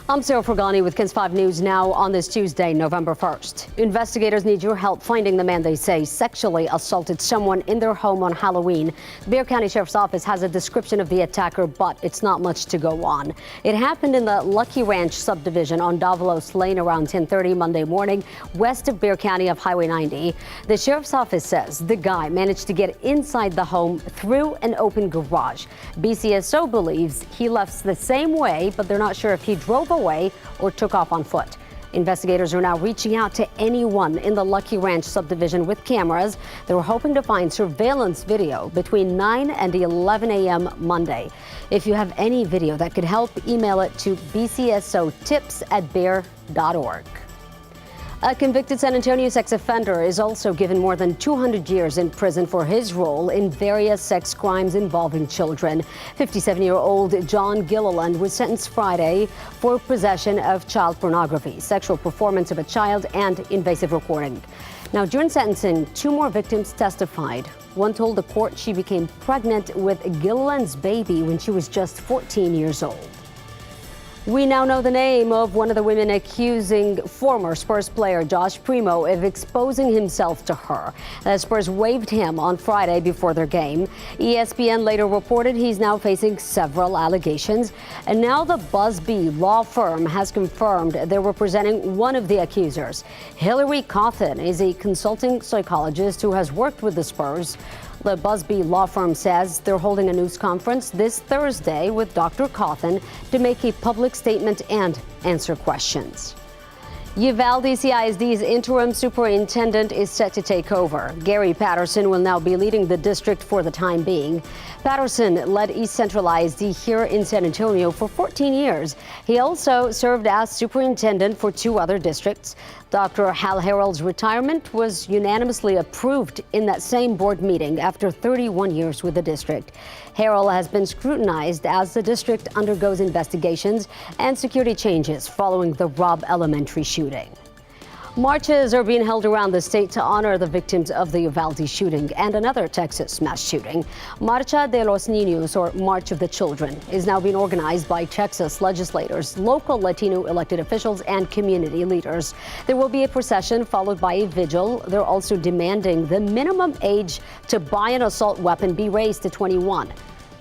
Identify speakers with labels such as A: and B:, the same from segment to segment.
A: I'm Sarah Frugani with KENS 5 News now on this Tuesday, November 1st. Investigators need your help finding the man they say sexually assaulted someone in their home on Halloween. The Bexar County Sheriff's Office has a description of the attacker, but it's not much to go on. It happened in the Lucky Ranch subdivision on Davalos Lane around 10:30 Monday morning, west of Bexar County of Highway 90. The Sheriff's Office says the guy managed to get inside the home through an open garage. BCSO believes he left the same way, but they're not sure if he drove away or took off on foot. Investigators are now reaching out to anyone in the Lucky Ranch subdivision with cameras. They were hoping to find surveillance video between 9 and 11 a.m. Monday. If you have any video that could help, email it to bcsotips@bear.org. A convicted San Antonio sex offender is also given more than 200 years in prison for his role in various sex crimes involving children. 57-year-old John Gilliland was sentenced Friday for possession of child pornography, sexual performance of a child, and invasive recording. Now, during sentencing, 2 more victims testified. One told the court she became pregnant with Gilliland's baby when she was just 14 years old. We now know the name of one of the women accusing former Spurs player Josh Primo of exposing himself to her. The Spurs waived him on Friday before their game. ESPN later reported he's now facing several allegations. And now the Busby law firm has confirmed they're representing one of the accusers. Hillary Cawthon is a consulting psychologist who has worked with the Spurs. The Busby law firm says they're holding a news conference this Thursday with Dr. Cawthon to make a public statement and answer questions. Uvalde CISD's interim superintendent is set to take over. Gary Patterson will now be leading the district for the time being. Patterson led East Central ISD here in San Antonio for 14 years. He also served as superintendent for 2 other districts. Dr. Hal Harrell's retirement was unanimously approved in that same board meeting after 31 years with the district. Harrell has been scrutinized as the district undergoes investigations and security changes following the Robb Elementary shooting. Marches are being held around the state to honor the victims of the Uvalde shooting and another Texas mass shooting. Marcha de los Niños, or March of the Children, is now being organized by Texas legislators, local Latino elected officials, and community leaders. There will be a procession followed by a vigil. They're also demanding the minimum age to buy an assault weapon be raised to 21.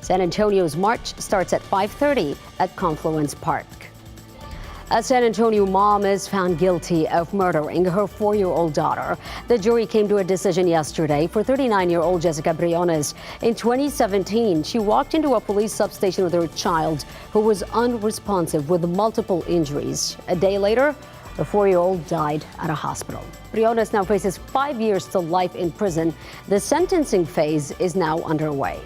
A: San Antonio's march starts at 5:30 at Confluence Park. A San Antonio mom is found guilty of murdering her 4-year-old daughter. The jury came to a decision yesterday for 39-year-old Jessica Briones. In 2017, she walked into a police substation with her child who was unresponsive with multiple injuries. A day later, the 4-year-old died at a hospital. Briones now faces 5 years to life in prison. The sentencing phase is now underway.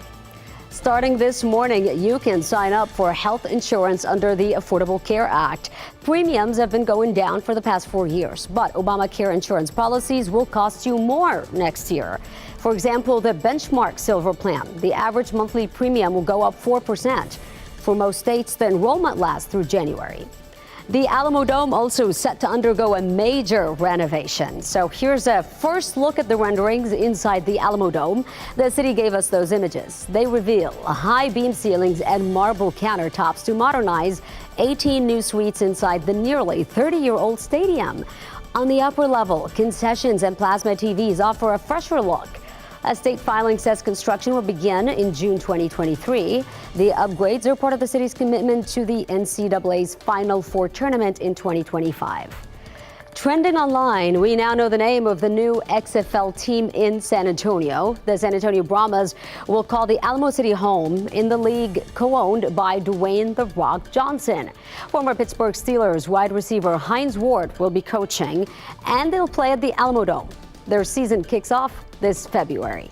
A: Starting this morning, you can sign up for health insurance under the Affordable Care Act. Premiums have been going down for the past 4 years, but Obamacare insurance policies will cost you more next year. For example, the Benchmark Silver Plan, the average monthly premium will go up 4%. For most states, the enrollment lasts through January. The Alamo Dome also set to undergo a major renovation. So here's a first look at the renderings inside the Alamo Dome. The city gave us those images. They reveal high beam ceilings and marble countertops to modernize 18 new suites inside the nearly 30-year-old stadium. On the upper level, concessions and plasma TVs offer a fresher look. A state filing says construction will begin in June 2023. The upgrades are part of the city's commitment to the NCAA's Final Four tournament in 2025. Trending online, we now know the name of the new XFL team in San Antonio. The San Antonio Brahmas will call the Alamo City home in the league co-owned by Dwayne "The Rock" Johnson. Former Pittsburgh Steelers wide receiver Hines Ward will be coaching, and they'll play at the Alamo Dome. Their season kicks off this February.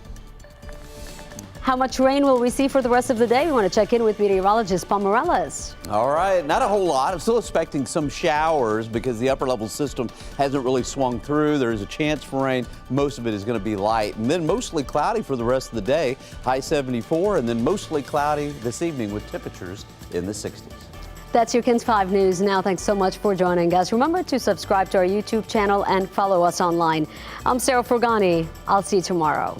A: How much rain will we see for the rest of the day? We want to check in with meteorologist Paul Morales.
B: All right, not a whole lot. I'm still expecting some showers because the upper level system hasn't really swung through. There is a chance for rain. Most of it is going to be light, and then mostly cloudy for the rest of the day. High 74, and then mostly cloudy this evening with temperatures in the 60s.
A: That's your KENS 5 News now. Thanks so much for joining us. Remember to subscribe to our YouTube channel and follow us online. I'm Sarah Frugani. I'll see you tomorrow.